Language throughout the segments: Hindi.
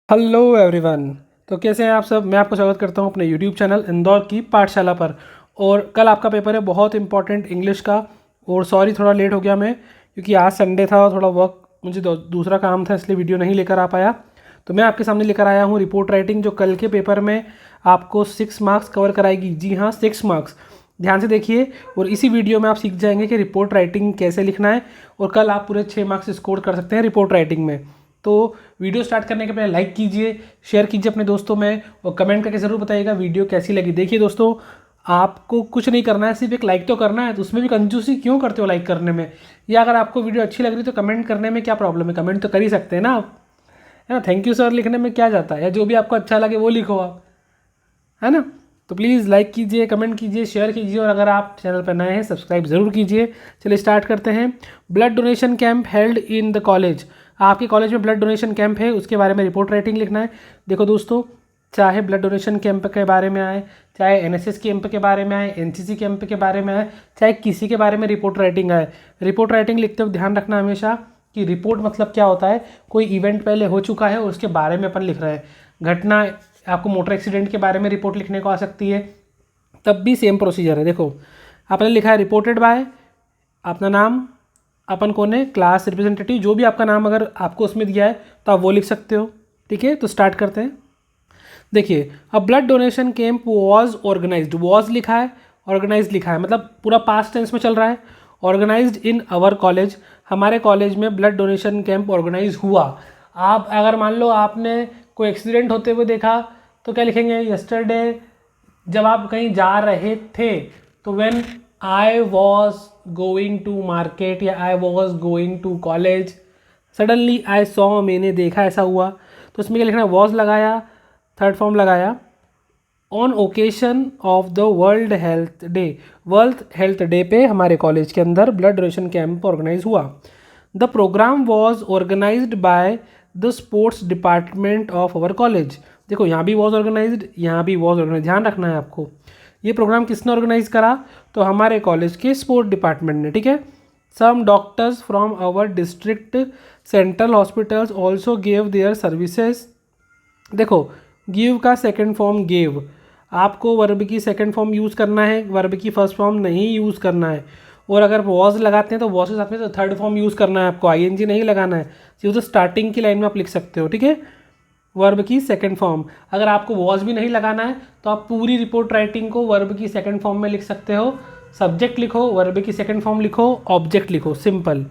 Hello everyone. तो कैसे हैं आप सब। मैं आपको स्वागत करता हूं अपने यूट्यूब चैनल इंदौर की पाठशाला पर। और कल आपका पेपर है बहुत इंपॉर्टेंट इंग्लिश का। और सॉरी थोड़ा लेट हो गया मैं, क्योंकि आज संडे था और थोड़ा वर्क मुझे दूसरा काम था, इसलिए वीडियो नहीं लेकर आ पाया। तो मैं आपके सामने लेकर आया हूँ रिपोर्ट राइटिंग, जो कल के पेपर में आपको 6 मार्क्स कवर कराएगी। जी हाँ, 6 मार्क्स। ध्यान से देखिए और इसी वीडियो में आप सीख जाएंगे कि रिपोर्ट राइटिंग कैसे लिखना है, और कल आप पूरे 6 मार्क्स स्कोर कर सकते हैं रिपोर्ट राइटिंग में। तो वीडियो स्टार्ट करने के पहले लाइक कीजिए, शेयर कीजिए अपने दोस्तों में, और कमेंट करके ज़रूर बताइएगा वीडियो कैसी लगी। देखिए दोस्तों, आपको कुछ नहीं करना है, सिर्फ एक लाइक तो करना है। तो उसमें भी कंजूसी क्यों करते हो लाइक करने में? या अगर आपको वीडियो अच्छी लग रही तो कमेंट करने में क्या प्रॉब्लम है? कमेंट तो कर ही सकते हैं ना आप, है ना। थैंक यू सर लिखने में क्या जाता है, या जो भी आपको अच्छा लगे वो लिखो आप, है ना। तो प्लीज़ लाइक कीजिए, कमेंट कीजिए, शेयर कीजिए, और अगर आप चैनल पर नए हैं सब्सक्राइब ज़रूर कीजिए। चलिए स्टार्ट करते हैं। Blood donation camp held in the college. आपके कॉलेज में ब्लड डोनेशन कैंप है, उसके बारे में रिपोर्ट राइटिंग लिखना है। देखो दोस्तों, चाहे ब्लड डोनेशन कैंप के बारे में आए, चाहे एनएसएस कैंप के बारे में आए, एनसीसी कैंप के बारे में आए, चाहे किसी के बारे में रिपोर्ट राइटिंग आए, रिपोर्ट राइटिंग लिखते हुए ध्यान रखना हमेशा कि रिपोर्ट मतलब क्या होता है। कोई इवेंट पहले हो चुका है और उसके बारे में अपन लिख रहे हैं। घटना, आपको मोटर एक्सीडेंट के बारे में रिपोर्ट लिखने को आ सकती है, तब भी सेम प्रोसीजर है। देखो, आपने लिखा है रिपोर्टेड बाय, अपना नाम, अपन कौन है, क्लास रिप्रेजेंटेटिव, जो भी आपका नाम अगर आपको उसमें दिया है तो आप वो लिख सकते हो। ठीक है, तो स्टार्ट करते हैं। देखिए, अब blood donation camp was organised, was लिखा है, ऑर्गेनाइज लिखा है, मतलब पूरा पास्ट टेंस में चल रहा है। ऑर्गेनाइज्ड इन आवर कॉलेज, हमारे कॉलेज में ब्लड डोनेशन कैंप ऑर्गेनाइज हुआ। आप अगर मान लो आपने कोई एक्सीडेंट होते हुए देखा तो क्या लिखेंगे, यस्टरडे, जब आप कहीं जा रहे थे तो when I was going to market, या I was going to college, suddenly I saw, मैंने देखा ऐसा हुआ। तो उसमें क्या लिखना है, वॉज लगाया, थर्ड फॉर्म लगाया, on occasion of the world health day, world health day पे हमारे कॉलेज के अंदर ब्लड डोनेशन कैंप ऑर्गेनाइज हुआ। The programme was organised by the sports department of our college. देखो, यहाँ भी वॉज ऑर्गेनाइज्ड, यहाँ भी वॉज ऑर्गेनाइज, ध्यान रखना है आपको। ये प्रोग्राम किसने ऑर्गेनाइज करा, तो हमारे कॉलेज के स्पोर्ट डिपार्टमेंट ने। ठीक है। Some doctors from our district central hospitals also gave their services. देखो, गिव का सेकंड फॉर्म गेव, आपको वर्ब की सेकंड फॉर्म यूज़ करना है, वर्ब की फर्स्ट फॉर्म नहीं यूज़ करना है। और अगर वॉज लगाते हैं तो वॉज के साथ में तो थर्ड फॉर्म यूज़ करना है आपको, आईएनजी नहीं लगाना है। सिर्फ तो स्टार्टिंग की लाइन में आप लिख सकते हो। ठीक है, वर्ब की सेकंड फॉर्म। अगर आपको वॉज भी नहीं लगाना है तो आप पूरी रिपोर्ट राइटिंग को वर्ब की सेकंड फॉर्म में लिख सकते हो। सब्जेक्ट लिखो, वर्ब की सेकंड फॉर्म लिखो, ऑब्जेक्ट लिखो, सिंपल।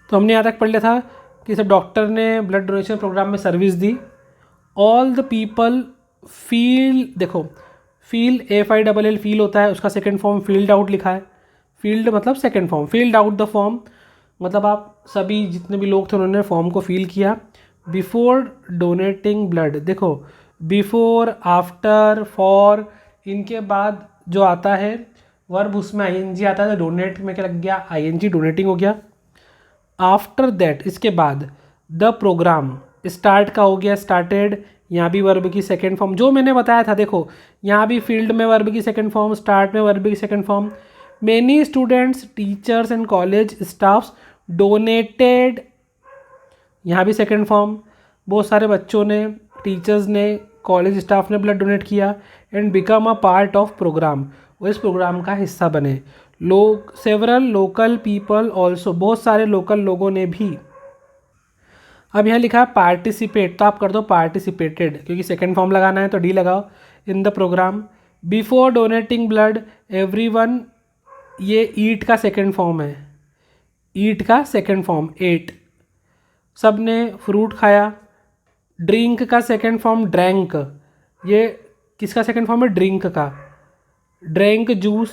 तो हमने यहाँ तक पढ़ लिया था कि सब डॉक्टर ने ब्लड डोनेशन प्रोग्राम में service the. All the people feel, देखो फील, FILL फील होता है, उसका सेकंड फॉर्म फील्ड आउट लिखा है। फील्ड मतलब second form, field out the form मतलब आप सभी जितने भी लोग थे उन्होंने फॉर्म को फील किया। बिफोर डोनेटिंग ब्लड, देखो बिफोर, आफ्टर, फॉर, इनके बाद जो आता है वर्ब उसमें आईएनजी आता है, तो डोनेट में क्या लग गया, आईएनजी, डोनेटिंग हो गया। आफ्टर दैट, इसके बाद, द प्रोग्राम, स्टार्ट का हो गया स्टार्टेड, यहाँ भी वर्ब की सेकेंड फॉर्म जो मैंने बताया था। देखो, यहाँ भी फील्ड में वर्ब की सेकेंड फॉर्म, स्टार्ट में वर्ब की second form. Many students, teachers and college staffs donated, यहाँ भी सेकेंड फॉर्म, बहुत सारे बच्चों ने, टीचर्स ने, कॉलेज स्टाफ ने ब्लड डोनेट किया। And become a part of programme, वो इस प्रोग्राम का हिस्सा बने। लोग, सेवरल लोकल पीपल ऑल्सो, बहुत सारे लोकल लोगों ने भी। अब यहाँ लिखा है पार्टिसिपेट, तो आप कर दो पार्टिसिपेटेड, क्योंकि सेकेंड फॉर्म लगाना है तो डी लगाओ। In the programme, before donating blood everyone, ये ईट का सेकेंड फॉर्म है, ईट का सेकेंड फॉर्म एट, सब ने फ्रूट खाया। ड्रिंक का सेकेंड फॉर्म ड्रैंक, ये किसका सेकेंड फॉर्म है, ड्रिंक का, ड्रैंक जूस।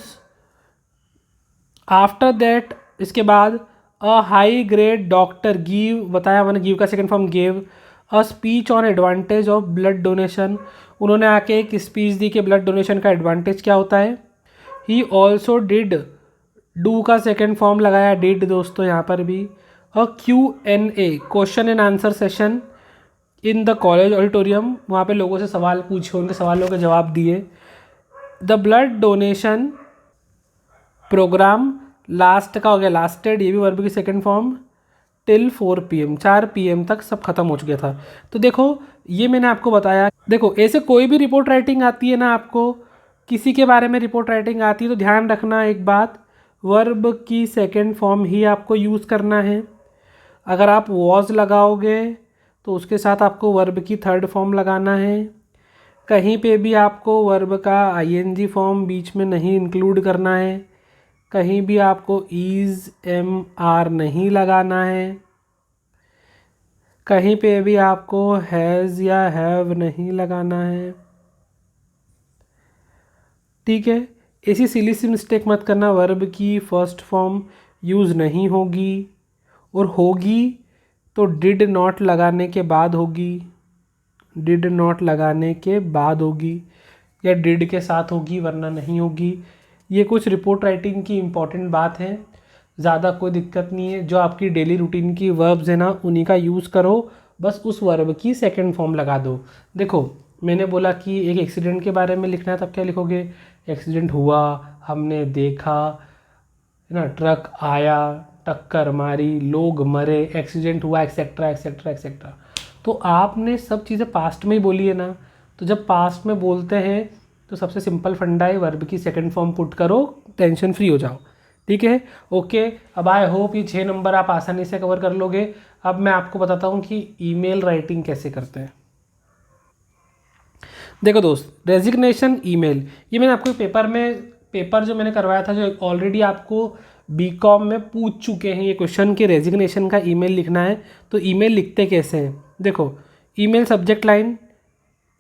आफ्टर दैट, इसके बाद, a high grade doctor give, बताया मैंने गिव का second form gave. A speech on advantage of blood donation, उन्होंने आके एक स्पीच दी कि ब्लड डोनेशन का एडवांटेज क्या होता है। ही ऑल्सो डिड, डू का सेकेंड फॉर्म लगाया डिड दोस्तों यहाँ पर भी। अ Q&A, question and answer session in the college auditorium, वहाँ पे लोगों से सवाल पूछे, उनके सवालों के जवाब दिए। The blood donation programme, last का हो गया लास्टेड, ये भी वर्ब की second form. Till 4 PM, 4 PM तक सब खत्म हो चुका था। तो देखो ये मैंने आपको बताया। देखो ऐसे कोई भी रिपोर्ट राइटिंग आती है ना, आपको किसी के बारे में रिपोर्ट राइटिंग आती है तो ध्यान रखना एक बात, वर्ब की सेकंड फॉर्म ही आपको यूज़ करना है। अगर आप वॉज लगाओगे तो उसके साथ आपको वर्ब की थर्ड फॉर्म लगाना है। कहीं पे भी आपको वर्ब का ING फॉर्म बीच में नहीं इंक्लूड करना है। कहीं भी आपको इज़ MR नहीं लगाना है। कहीं पे भी आपको हैज़ या हैव नहीं लगाना है। ठीक है, ऐसी सिली सी मिस्टेक मत करना, वर्ब की फर्स्ट फॉर्म यूज़ नहीं होगी, और होगी तो डिड नॉट लगाने के बाद होगी, डिड नॉट लगाने के बाद होगी, या डिड के साथ होगी, वरना नहीं होगी। ये कुछ रिपोर्ट राइटिंग की इम्पॉर्टेंट बात है, ज़्यादा कोई दिक्कत नहीं है। जो आपकी डेली रूटीन की वर्ब्स है ना, उन्हीं का यूज़ करो, बस उस वर्ब की सेकंड फॉर्म लगा दो। देखो मैंने बोला कि एक एक्सीडेंट के बारे में लिखना है, तब क्या लिखोगे, एक्सीडेंट हुआ, हमने देखा, है ना, ट्रक आया, टक्कर मारी, लोग मरे, एक्सीडेंट हुआ, एक्सेट्रा एक्सेट्रा एक्सेट्रा। तो आपने सब चीज़ें पास्ट में ही बोली है ना, तो जब पास्ट में बोलते हैं तो सबसे सिंपल फंडा है, वर्ब की सेकंड फॉर्म पुट करो, टेंशन फ्री हो जाओ। ठीक है, ओके। अब आई होप ये 6 नंबर आप आसानी से कवर कर लोगे। अब मैं आपको बताता हूँ कि ईमेल राइटिंग कैसे करते हैं। देखो दोस्त, रेजिग्नेशन ईमेल, ये मैंने आपको पेपर जो मैंने करवाया था, जो ऑलरेडी आपको BCom में पूछ चुके हैं ये क्वेश्चन कि रेजिग्नेशन का ईमेल लिखना है, तो ईमेल लिखते कैसे हैं। देखो, email subject line,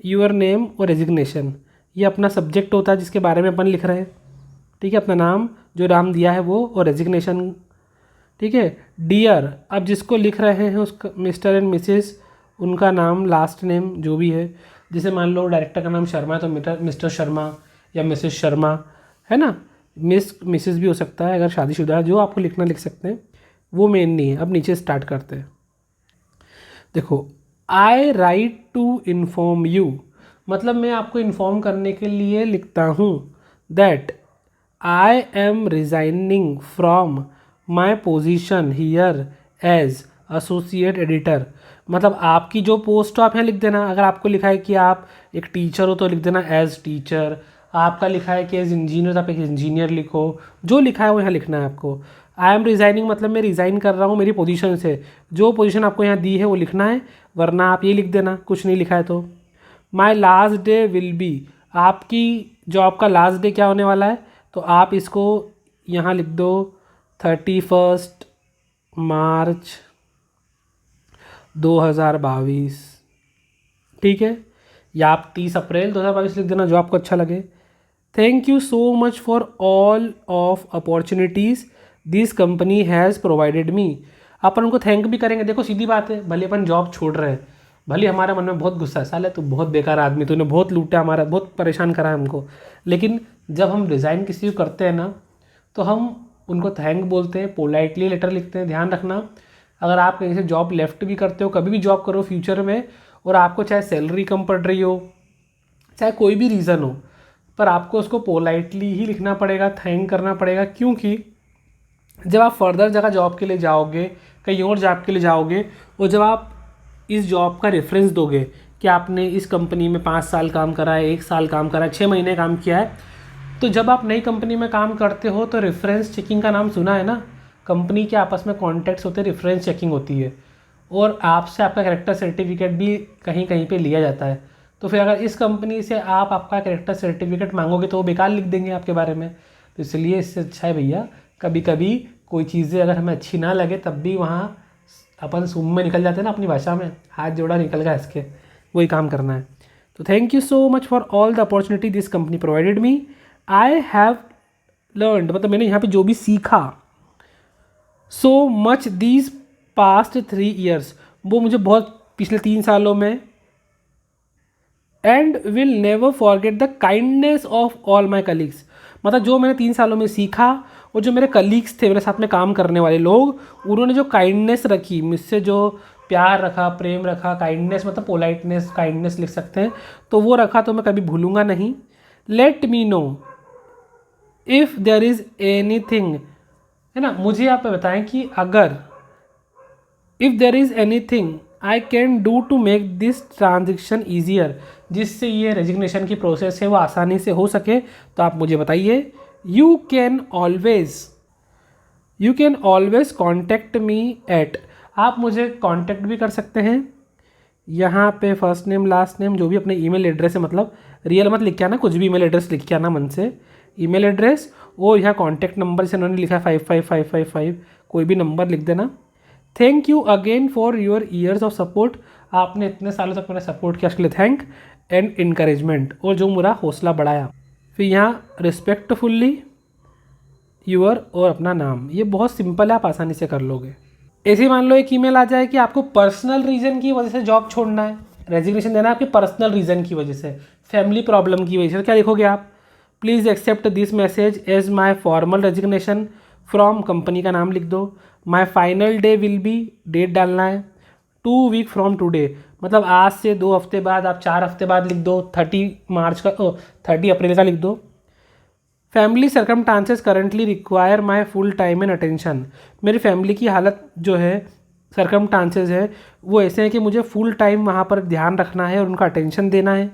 your name और रेजिग्नेशन, ये अपना सब्जेक्ट होता है जिसके बारे में अपन लिख रहे हैं। ठीक है, अपना नाम, जो नाम दिया है वो, और रेजिग्नेशन। ठीक है, डियर, अब जिसको लिख रहे हैं उसका मिस्टर एंड मिसेस, उनका नाम, लास्ट नेम जो भी है। जैसे मान लो डायरेक्टर का नाम शर्मा है तो मिस्टर शर्मा या मिसेस शर्मा, है ना, मिसेस भी हो सकता है अगर शादीशुदा है, जो आपको लिखना लिख सकते हैं, वो मेन नहीं है। अब नीचे स्टार्ट करते हैं। देखो, I write to inform you, मतलब मैं आपको इन्फॉर्म करने के लिए लिखता हूँ that I am resigning from my position here as associate editor. मतलब आपकी जो पोस्ट हो आप यहाँ लिख देना। अगर आपको लिखा है कि आप एक टीचर हो तो लिख देना एज टीचर। आपका लिखा है कि एज इंजीनियर तो आप एक इंजीनियर लिखो। जो लिखा है वो यहाँ लिखना है आपको। आई एम रिज़ाइनिंग मतलब मैं रिज़ाइन कर रहा हूँ मेरी पोजीशन से। जो पोजीशन आपको यहाँ दी है वो लिखना है, वरना आप ये लिख देना कुछ नहीं लिखा है तो। My last day will B, आपकी जॉब का लास्ट डे क्या होने वाला है, तो आप इसको यहाँ लिख दो 31 मार्च 2022। ठीक है, या आप 30 अप्रैल 2022 लिख देना, जो आपको अच्छा लगे। Thank you so much for all of opportunities this company has provided me. अपन उनको थैंक भी करेंगे। देखो सीधी बात है, भले अपन जॉब छोड़ रहे हैं, भले हमारे मन में बहुत गुस्सा है, साले तू बहुत बेकार आदमी, तूने बहुत लूटा हमारा, बहुत परेशान करा है हमको, लेकिन जब हम रिज़ाइन किसी को करते हैं ना, तो हम उनको थैंक बोलते हैं, पोलाइटली लेटर लिखते हैं। ध्यान रखना, अगर आप कहीं से जॉब लेफ्ट भी करते हो, कभी भी जॉब करो फ्यूचर में, और आपको चाहे सैलरी कम पड़ रही हो, चाहे कोई भी रीज़न हो, पर आपको उसको पोलाइटली ही लिखना पड़ेगा, थैंक करना पड़ेगा। क्योंकि जब आप फर्दर जगह जॉब के लिए जाओगे, कहीं और जॉब के लिए जाओगे, और जब आप इस जॉब का रेफरेंस दोगे कि आपने इस कंपनी में 5 साल काम करा है, 1 साल काम करा है, 6 महीने काम किया है, तो जब आप नई कंपनी में काम करते हो तो रेफरेंस चेकिंग का नाम सुना है ना। कंपनी के आपस में कॉन्टैक्ट्स होते हैं, रेफरेंस चेकिंग होती है, और आपसे आपका कैरेक्टर सर्टिफिकेट भी कहीं कहीं पे लिया जाता है। तो फिर अगर इस कंपनी से आप आपका कैरेक्टर सर्टिफिकेट मांगोगे तो वो बेकार लिख देंगे आपके बारे में। तो इसलिए इससे अच्छा है भैया, कभी कभी कोई चीज़ें अगर हमें अच्छी ना लगे तब भी वहाँ अपन सुम में निकल जाते हैं ना, अपनी भाषा में हाथ जोड़ा निकल गया, इसके वही काम करना है। तो thank you so much for all the opportunity this company provided me. I have learned, मतलब मैंने यहाँ पे जो भी सीखा, so much these past 3 years, वो मुझे बहुत पिछले 3 सालों में, and will never forget the kindness of all my colleagues. मतलब जो मैंने 3 सालों में सीखा, और जो मेरे कलीग्स थे, मेरे साथ में काम करने वाले लोग, उन्होंने जो काइंडनेस रखी मुझसे, जो प्यार रखा, प्रेम रखा, काइंडनेस मतलब पोलाइटनेस, काइंडनेस लिख सकते हैं, तो वो रखा तो मैं कभी भूलूंगा नहीं। Let me know if there is anything, है ना, मुझे आप बताएं कि अगर if there is anything I can do to make this transaction easier, जिससे ये रेजिग्नेशन की प्रोसेस है वो आसानी से हो सके, तो आप मुझे बताइए। You can always, you can always contact me at, आप मुझे कॉन्टेक्ट भी कर सकते हैं। यहाँ पे फर्स्ट नेम लास्ट नेम जो भी अपने ईमेल एड्रेस है, मतलब रियल मत लिख के आना, कुछ भी ईमेल एड्रेस लिख के आना मन से, ईमेल एड्रेस, और यहाँ कॉन्टैक्ट नंबर से उन्होंने लिखा है 55555, कोई भी नंबर लिख देना। Thank you again for your ears of support, आपने इतने सालों तक मेरा सपोर्ट किया उसके लिए थैंक, एंड इनकरेजमेंट, और जो मेरा हौसला बढ़ाया। फिर यहाँ रिस्पेक्टफुल्ली यूअर और अपना नाम, ये बहुत सिंपल है, आप आसानी से कर लोगे। ऐसे ही मान लो एक ईमेल आ जाए कि आपको पर्सनल रीज़न की वजह से जॉब छोड़ना है, रेजिग्नेशन देना है आपके पर्सनल रीज़न की वजह से, फैमिली प्रॉब्लम की वजह से, तो क्या लिखोगे आप? Please accept this message as my formal resignation from, company का नाम लिख दो। My final day will be, date डालना है 2 वीक फ्रॉम टुडे, मतलब आज से 2 हफ्ते बाद, आप 4 हफ्ते बाद लिख दो, 30 मार्च का 30 अप्रैल का लिख दो। Family circumstances currently require my full time and attention, मेरी फैमिली की हालत जो है, सर्कमस्टांसेस है वो ऐसे हैं कि मुझे फुल टाइम वहाँ पर ध्यान रखना है और उनका अटेंशन देना है।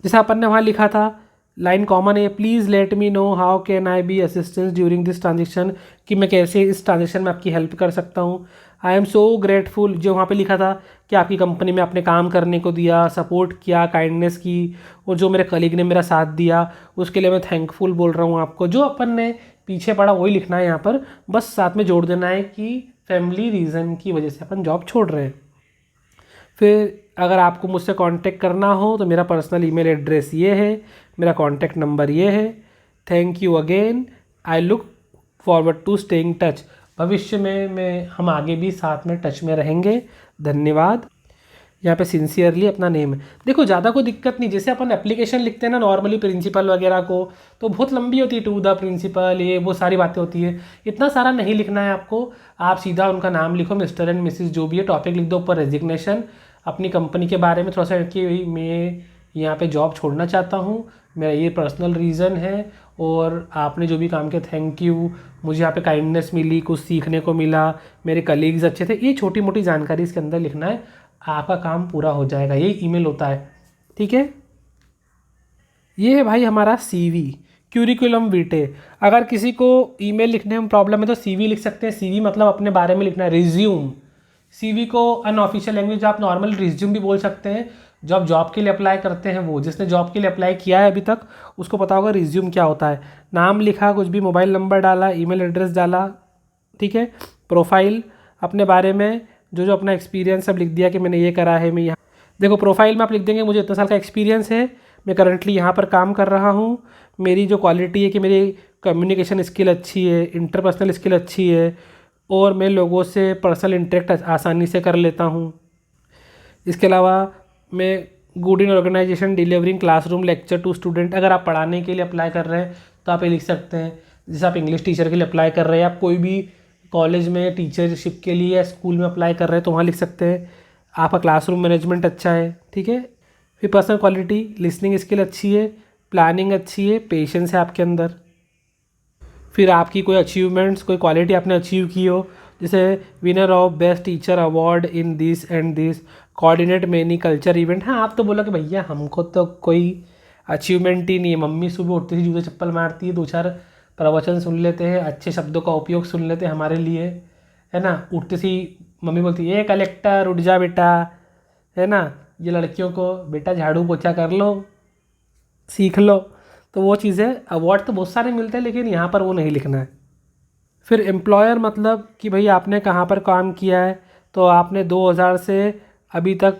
जैसा अपन ने वहाँ लिखा था, लाइन कॉमन है, please let me know how can I be assistance during this transaction, कि मैं कैसे इस ट्रांजेक्शन में आपकी हेल्प कर सकता हूँ। आई एम सो ग्रेटफुल, जो वहाँ पे लिखा था कि आपकी कंपनी में आपने काम करने को दिया, सपोर्ट किया, काइंडनेस की, और जो मेरे कलीग ने मेरा साथ दिया उसके लिए मैं थैंकफुल बोल रहा हूँ आपको। जो अपन ने पीछे पढ़ा वही लिखना है यहाँ पर, बस साथ में जोड़ देना है कि फैमिली रीज़न की वजह से अपन जॉब छोड़ रहे हैं। फिर अगर आपको मुझसे कांटेक्ट करना हो तो मेरा पर्सनल ईमेल एड्रेस ये है, मेरा कांटेक्ट नंबर ये है। Thank you again, I look forward to staying touch, भविष्य में हम आगे भी साथ में टच में रहेंगे, धन्यवाद। यहाँ पे सिंसियरली अपना नेम है। देखो ज़्यादा कोई दिक्कत नहीं, जैसे अपन एप्लीकेशन लिखते हैं ना नॉर्मली प्रिंसिपल वगैरह को, तो बहुत लंबी होती है, टू द प्रिंसिपल, ये वो सारी बातें होती है, इतना सारा नहीं लिखना है आपको। आप सीधा उनका नाम लिखो, मिस्टर एंड मिसिस जो भी है, टॉपिक लिख दो ऊपर रेजिग्नेशन, अपनी कंपनी के बारे में थोड़ा सा कि मैं यहाँ पे जॉब छोड़ना चाहता हूँ, मेरा ये पर्सनल रीज़न है, और आपने जो भी काम किया थैंक यू, मुझे यहाँ पे काइंडनेस मिली, कुछ सीखने को मिला, मेरे कलीग्स अच्छे थे, ये छोटी मोटी जानकारी इसके अंदर लिखना है, आपका काम पूरा हो जाएगा। यही ईमेल होता है, ठीक है। ये है भाई हमारा सीवी, क्यूरिकुलम वीटे। अगर किसी को ईमेल लिखने में प्रॉब्लम है तो सीवी लिख सकते हैं। सीवी मतलब अपने बारे में लिखना है, रिज्यूम। सीवी को अनऑफिशियल लैंग्वेज आप नॉर्मल रिज्यूम भी बोल सकते हैं। जो आप जॉब के लिए अप्लाई करते हैं, वो जिसने जॉब के लिए अप्लाई किया है अभी तक उसको पता होगा रिज्यूम क्या होता है। नाम लिखा, कुछ भी मोबाइल नंबर डाला, ईमेल एड्रेस डाला, ठीक है। प्रोफाइल, अपने बारे में जो जो अपना एक्सपीरियंस सब लिख दिया कि मैंने ये करा है, मैं यहाँ, देखो प्रोफाइल में आप लिख देंगे मुझे इतना साल का एक्सपीरियंस है, मैं करंटली यहाँ पर काम कर रहा हूँ, मेरी जो क्वालिटी है कि मेरी कम्युनिकेशन स्किल अच्छी है, इंटरपर्सनल स्किल अच्छी है, और मैं लोगों से पर्सनल इंटरेक्ट आसानी से कर लेता हूँ। इसके अलावा मैं good in organization delivering classroom lecture to student, अगर आप पढ़ाने के लिए अप्लाई कर रहे हैं तो आप ये लिख सकते हैं। जैसे आप इंग्लिश टीचर के लिए अप्लाई कर रहे हैं, आप कोई भी कॉलेज में टीचरशिप के लिए या स्कूल में अप्लाई कर रहे हैं तो वहाँ लिख सकते हैं। आपका क्लासरूम मैनेजमेंट अच्छा है, ठीक है। फिर पर्सनल क्वालिटी, लिसनिंग स्किल अच्छी है, प्लानिंग अच्छी है, पेशेंस है आपके अंदर। फिर आपकी कोई अचीवमेंट्स, कोई क्वालिटी आपने अचीव की हो, जैसे winner of best teacher award in this and this, coordinate many culture event. हाँ, आप तो बोलो कि भैया हमको तो कोई अचीवमेंट ही नहीं है, मम्मी सुबह उठती थी जूते चप्पल मारती है, 2-4 प्रवचन सुन लेते हैं, अच्छे शब्दों का उपयोग सुन लेते हैं हमारे लिए, है ना। उठती सी मम्मी बोलती है, ए कलेक्टर उठ जा बेटा, है ना। ये लड़कियों को बेटा झाड़ू पोछा कर लो, सीख लो, तो वो चीज़ें, अवार्ड तो बहुत सारे मिलते हैं लेकिन यहाँ पर वो नहीं लिखना है। फिर एम्प्लॉयर मतलब कि भाई आपने कहाँ पर काम किया है, तो आपने 2000 से अभी तक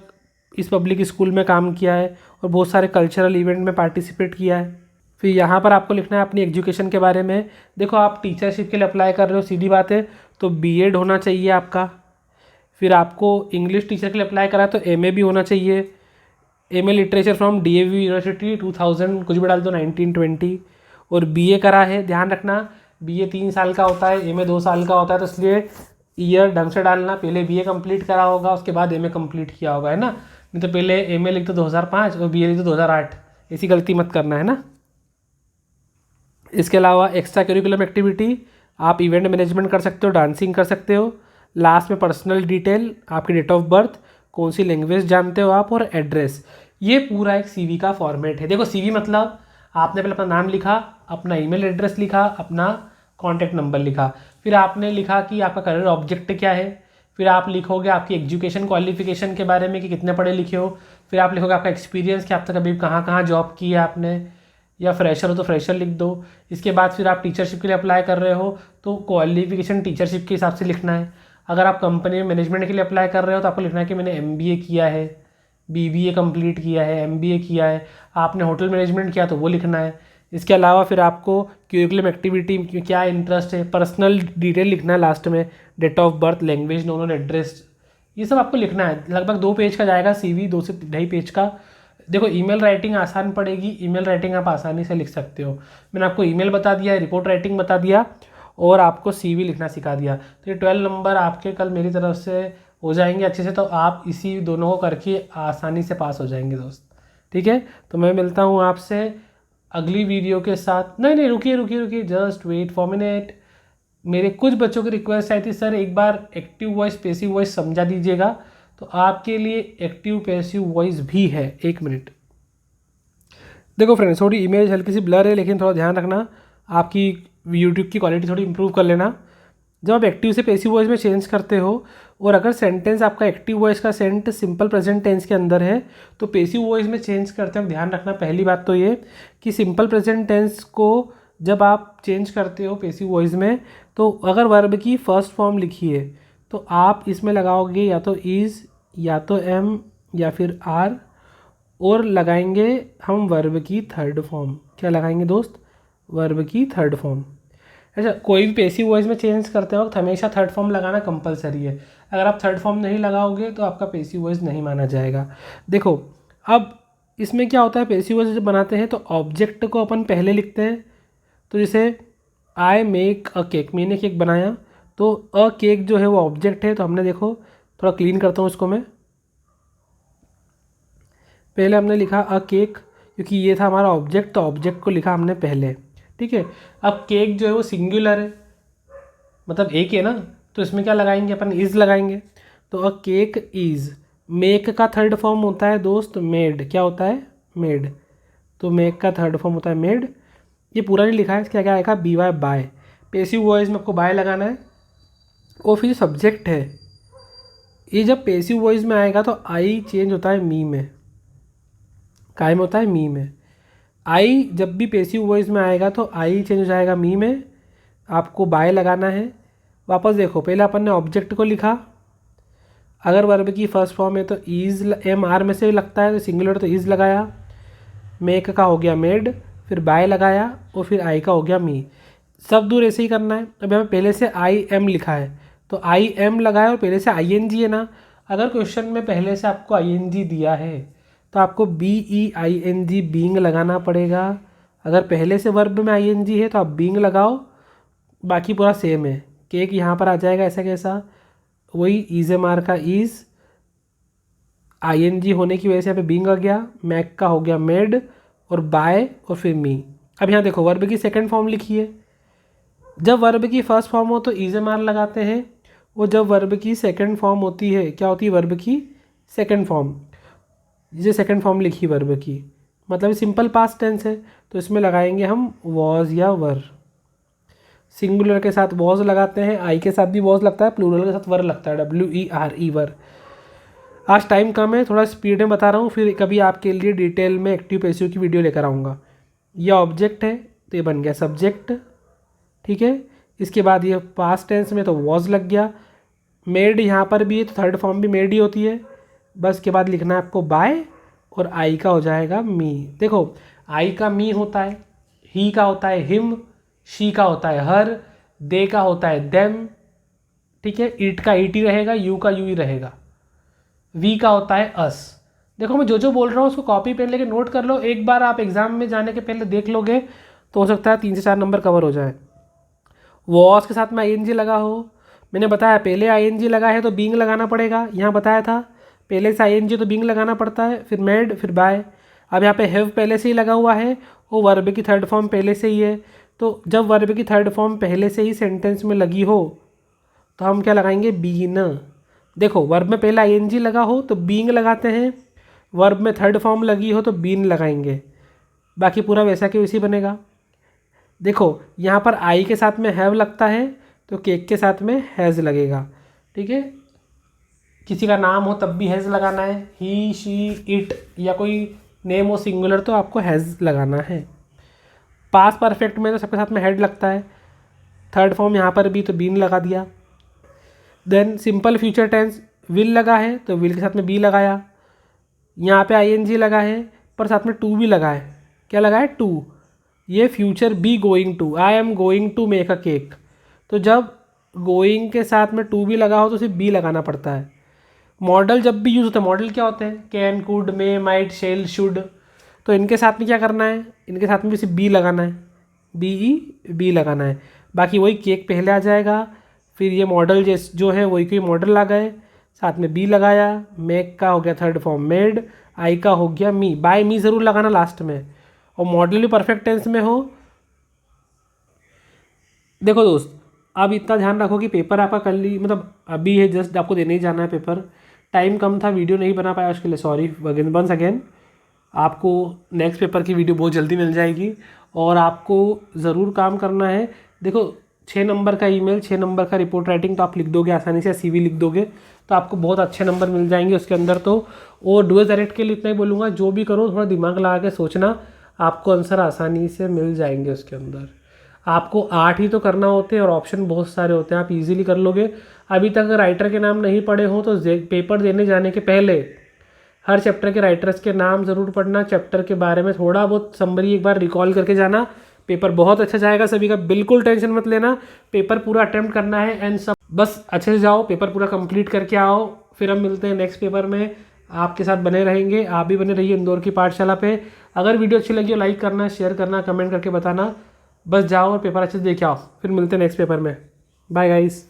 इस पब्लिक स्कूल में काम किया है और बहुत सारे कल्चरल इवेंट में पार्टिसिपेट किया है। फिर यहाँ पर आपको लिखना है अपनी एजुकेशन के बारे में। देखो आप टीचरशिप के लिए अप्लाई कर रहे हो, सीधी बात है, तो बीएड होना चाहिए आपका। फिर आपको इंग्लिश टीचर के लिए अप्लाई करा है तो एमए भी होना चाहिए, MA literature from DAV university 2000 कुछ भी डाल दो 1920। और बीए करा है, ध्यान रखना बीए 3 साल का होता है, एमए 2 साल का होता है, तो इसलिए ईयर ढंग से डालना, पहले बीए कंप्लीट करा होगा उसके बाद एमए कंप्लीट किया होगा, है ना। नहीं तो पहले एमए लिख दो 2005 और बीए लिख दो 2008, ऐसी गलती मत करना, है ना। इसके अलावा एक्स्ट्रा करिकुलम एक्टिविटी, आप इवेंट मैनेजमेंट कर सकते हो, डांसिंग कर सकते हो, लास्ट में पर्सनल डिटेल, आपकी डेट ऑफ बर्थ, कौन सी लैंग्वेज जानते हो आप, और एड्रेस। ये पूरा एक सीवी का फॉर्मेट है। देखो सीवी मतलब आपने पहले अपना नाम लिखा, अपना ईमेल एड्रेस लिखा, अपना कॉन्टैक्ट नंबर लिखा, फिर आपने लिखा कि आपका करियर ऑब्जेक्ट क्या है, फिर आप लिखोगे आपकी एजुकेशन क्वालिफिकेशन के बारे में कि कितने पढ़े लिखे हो, फिर आप लिखोगे आपका एक्सपीरियंस कि आप तक कभी कहाँ कहाँ जॉब की है आपने, या फ्रेशर हो तो फ्रेशर लिख दो। इसके बाद फिर आप टीचरशिप के लिए अप्लाई कर रहे हो तो क्वालिफिकेशन टीचरशिप के हिसाब से लिखना है। अगर आप कंपनी में मैनेजमेंट के लिए अप्लाई कर रहे हो तो आपको लिखना है कि मैंने एमबीए किया है, बीबीए कंप्लीट किया है, एमबीए किया है, आपने होटल मैनेजमेंट किया तो वो लिखना है। इसके अलावा फिर आपको क्यूरिकुलम एक्टिविटी क्या इंटरेस्ट है, पर्सनल डिटेल लिखना है लास्ट में, date of birth, language known और एड्रेस, ये सब आपको लिखना है। लगभग 2 पेज का जाएगा सीवी, 2 से 2.5 पेज का। देखो ईमेल राइटिंग आसान पड़ेगी, ईमेल राइटिंग आप आसानी से लिख सकते हो। मैंने आपको ईमेल बता दिया, रिपोर्ट राइटिंग बता दिया और आपको सीवी लिखना सिखा दिया। तो ये 12 नंबर आपके कल मेरी तरफ से हो जाएंगे अच्छे से। तो आप इसी दोनों को करके आसानी से पास हो जाएंगे दोस्त। ठीक है, तो मैं मिलता हूँ आपसे अगली वीडियो के साथ। नहीं रुकिए, जस्ट वेट फॉर मिनट। मेरे कुछ बच्चों की रिक्वेस्ट आई थी, सर एक बार एक्टिव वॉइस पैसिव वॉइस समझा दीजिएगा। तो आपके लिए एक्टिव पैसिव वॉइस भी है। 1 मिनट। देखो फ्रेंड्स, थोड़ी इमेज हल्की सी ब्लर है, लेकिन थोड़ा ध्यान रखना, आपकी यूट्यूब की क्वालिटी थोड़ी इंप्रूव कर लेना। जब आप एक्टिव से पैसिव वॉइस में चेंज करते हो और अगर सेंटेंस आपका एक्टिव वॉइस का सेंट सिंपल प्रेजेंट टेंस के अंदर है तो पैसिव वॉइस में चेंज करते वक्त ध्यान रखना, पहली बात तो ये कि सिंपल प्रेजेंट टेंस को जब आप चेंज करते हो पैसिव वॉइस में, तो अगर वर्ब की फर्स्ट फॉर्म लिखी है तो आप इसमें लगाओगे या तो इज़ या तो एम या फिर आर, और लगाएंगे हम वर्ब की थर्ड फॉर्म। क्या लगाएंगे दोस्त? वर्ब की थर्ड फॉर्म। अच्छा, कोई भी पैसिव वॉइस में चेंज करते वक्त हमेशा थर्ड फॉर्म लगाना कंपलसरी है। अगर आप थर्ड फॉर्म नहीं लगाओगे तो आपका पैसिव वॉइस नहीं माना जाएगा। देखो अब इसमें क्या होता है, पैसिव वॉइस जब बनाते हैं तो ऑब्जेक्ट को अपन पहले लिखते हैं। तो जैसे आई मेक अ केक, मैंने केक बनाया, तो अ केक जो है वो ऑब्जेक्ट है। तो हमने देखो, थोड़ा क्लीन करता हूँ इसको मैं। पहले हमने लिखा अ केक, क्योंकि ये था हमारा ऑब्जेक्ट, तो ऑब्जेक्ट को लिखा हमने पहले। ठीक है, अब केक जो है वो सिंगुलर है, मतलब एक है ना, तो इसमें क्या लगाएंगे अपन? इज़ लगाएंगे। तो अ केक इज़। मेक का थर्ड फॉर्म होता है दोस्त मेड। क्या होता है? मेड। तो मेक का थर्ड फॉर्म होता है मेड। ये पूरा नहीं लिखा है, क्या क्या आएगा? B Y by. Passive voice में आपको बाय लगाना है। और फिर सब्जेक्ट है, ये जब पैसिव वॉइस में आएगा तो आई चेंज होता है मी में, कायम होता है मी में। आई जब भी पैसिव वॉइस में आएगा तो आई चेंज हो जाएगा मी में, आपको बाय लगाना है। वापस देखो, पहले अपन ने ऑब्जेक्ट को लिखा, अगर वर्ब की फर्स्ट फॉर्म है तो ईज, एम आर में से लगता है तो सिंगुलर तो ईज लगाया, मेक का हो गया मेड, फिर बाय लगाया और फिर आई का हो गया मी। सब दूर ऐसे ही करना है। अब हमें पहले से आई एम लिखा है तो आई एम लगाया और पहले से आई एन जी है ना। अगर क्वेश्चन में पहले से आपको आई एन जी दिया है तो आपको B E I N G being लगाना पड़ेगा। अगर पहले से वर्ब में आई एन जी है तो आप बींग लगाओ, बाकी पूरा सेम है। केक यहाँ पर आ जाएगा ऐसा कैसा, वही ईज एम आर का ईज, आई एन जी होने की वजह से यहाँ पे बींग आ गया, मैक का हो गया मेड और बाय और फिर मी। अब यहाँ देखो वर्ब की सेकंड फॉर्म लिखी है। जब वर्ब की फर्स्ट फॉर्म हो तो ईज एम आर लगाते हैं, और जब वर्ब की सेकंड फॉर्म होती है, क्या होती है? वर्ब की सेकंड फॉर्म। ये सेकंड फॉर्म लिखी वर्ब की, मतलब सिंपल पास्ट टेंस है, तो इसमें लगाएंगे हम वॉज या वर। सिंगुलर के साथ वॉज लगाते हैं, आई के साथ भी वॉज लगता है, प्लूरल के साथ वर लगता है, डब्ल्यू ई आर ई वर। आज टाइम कम है, थोड़ा स्पीड में बता रहा हूँ, फिर कभी आपके लिए डिटेल में एक्टिव पैसिव की वीडियो लेकर आऊँगा। यह ऑब्जेक्ट है तो ये बन गया सब्जेक्ट। ठीक है, इसके बाद ये पास्ट टेंस में तो वॉज लग गया। मेड यहाँ पर भी है तो थर्ड फॉर्म भी मेड ही होती है। बस के बाद लिखना है आपको बाय और आई का हो जाएगा मी। देखो आई का मी होता है, ही का होता है हिम, शी का होता है हर, दे का होता है देम। ठीक है, इट का इट ही रहेगा, यू का यू ही रहेगा, वी का होता है अस। देखो मैं जो जो बोल रहा हूँ उसको कॉपी पेन लेके नोट कर लो, एक बार आप एग्जाम में जाने के पहले देख लोगे तो हो सकता है 3 से 4 नंबर कवर हो जाए। वॉज के साथ में आई एन जी लगा हो, मैंने बताया पहले आई एन जी लगा है तो बींग लगाना पड़ेगा, यहाँ बताया था पहले से आई एन जी तो बींग लगाना पड़ता है, फिर मेड फिर बाय। अब यहाँ पे हैव पहले से ही लगा हुआ है और वर्ब की थर्ड फॉर्म पहले से ही है, तो जब वर्ब की थर्ड फॉर्म पहले से ही सेंटेंस में लगी हो तो हम क्या लगाएंगे, बीन। देखो वर्ब में पहले आईएनजी लगा हो तो बीइंग लगाते हैं, वर्ब में थर्ड फॉर्म लगी हो तो बीन लगाएंगे, बाकी पूरा वैसा के वैसे बनेगा। देखो यहाँ पर आई के साथ में हैव लगता है तो केक के साथ में हैज़ लगेगा, ठीक है। किसी का नाम हो तब भी हैज़ लगाना है, ही शी इट या कोई नेम हो सिंगुलर तो आपको हैज़ लगाना है। पास परफेक्ट में तो सबके साथ में हेड लगता है, थर्ड फॉर्म यहाँ पर भी तो बीन लगा दिया। Then simple future tense will लगा है तो विल के साथ में बी लगाया, यहाँ पे आईएनजी लगा है पर साथ में टू भी लगा है, क्या लगा है, टू। ये future be going to, I am going to make a cake, तो जब गोइंग के साथ में टू भी लगा हो तो सिर्फ बी लगाना पड़ता है। मॉडल जब भी यूज़ होता है, मॉडल क्या होते हैं, can, could, may, might, shall, should, तो इनके साथ में क्या करना है, इनके साथ में भी सिर्फ बी लगाना है, बी लगाना है। बाकी वही केक पहले आ जाएगा, फिर ये मॉडल जो है वही कोई मॉडल आ गए, साथ में बी लगाया, मेक का हो गया थर्ड फॉर्म मेड, आई का हो गया मी, बाय मी ज़रूर लगाना लास्ट में, और मॉडल भी परफेक्ट टेंस में हो। देखो दोस्त, अब इतना ध्यान रखो कि पेपर आपका कल ही मतलब अभी है, जस्ट आपको देने ही जाना है पेपर, टाइम कम था, वीडियो नहीं बना पाया उसके लिए सॉरी वंस अगेन। आपको नेक्स्ट पेपर की वीडियो बहुत जल्दी मिल जाएगी, और आपको ज़रूर काम करना है। देखो 6 नंबर का ईमेल, 6 नंबर का रिपोर्ट राइटिंग तो आप लिख दोगे आसानी से, सीवी लिख दोगे तो आपको बहुत अच्छे नंबर मिल जाएंगे उसके अंदर तो। और डुअल डायरेक्ट के लिए इतना ही बोलूँगा, जो भी करो थोड़ा दिमाग लगा के सोचना, आपको आंसर आसानी से मिल जाएंगे उसके अंदर। आपको 8 ही तो करना होते हैं और ऑप्शन बहुत सारे होते हैं, आप इजीली कर लोगे। अभी तक राइटर के नाम नहीं पढ़े हो तो पेपर देने जाने के पहले हर चैप्टर के राइटर्स के नाम ज़रूर पढ़ना, चैप्टर के बारे में थोड़ा बहुत समरी एक बार रिकॉल करके जाना, पेपर बहुत अच्छा जाएगा सभी का, बिल्कुल टेंशन मत लेना। पेपर पूरा अटेम्प्ट करना है एंड सब बस अच्छे से जाओ, पेपर पूरा कंप्लीट करके आओ, फिर हम मिलते हैं नेक्स्ट पेपर में। आपके साथ बने रहेंगे, आप भी बने रहिए इंदौर की पाठशाला पे। अगर वीडियो अच्छी लगी हो लाइक करना, शेयर करना, कमेंट करके बताना। बस जाओ और पेपर अच्छे से देख आओ, फिर मिलते हैं नेक्स्ट पेपर में। Bye guys.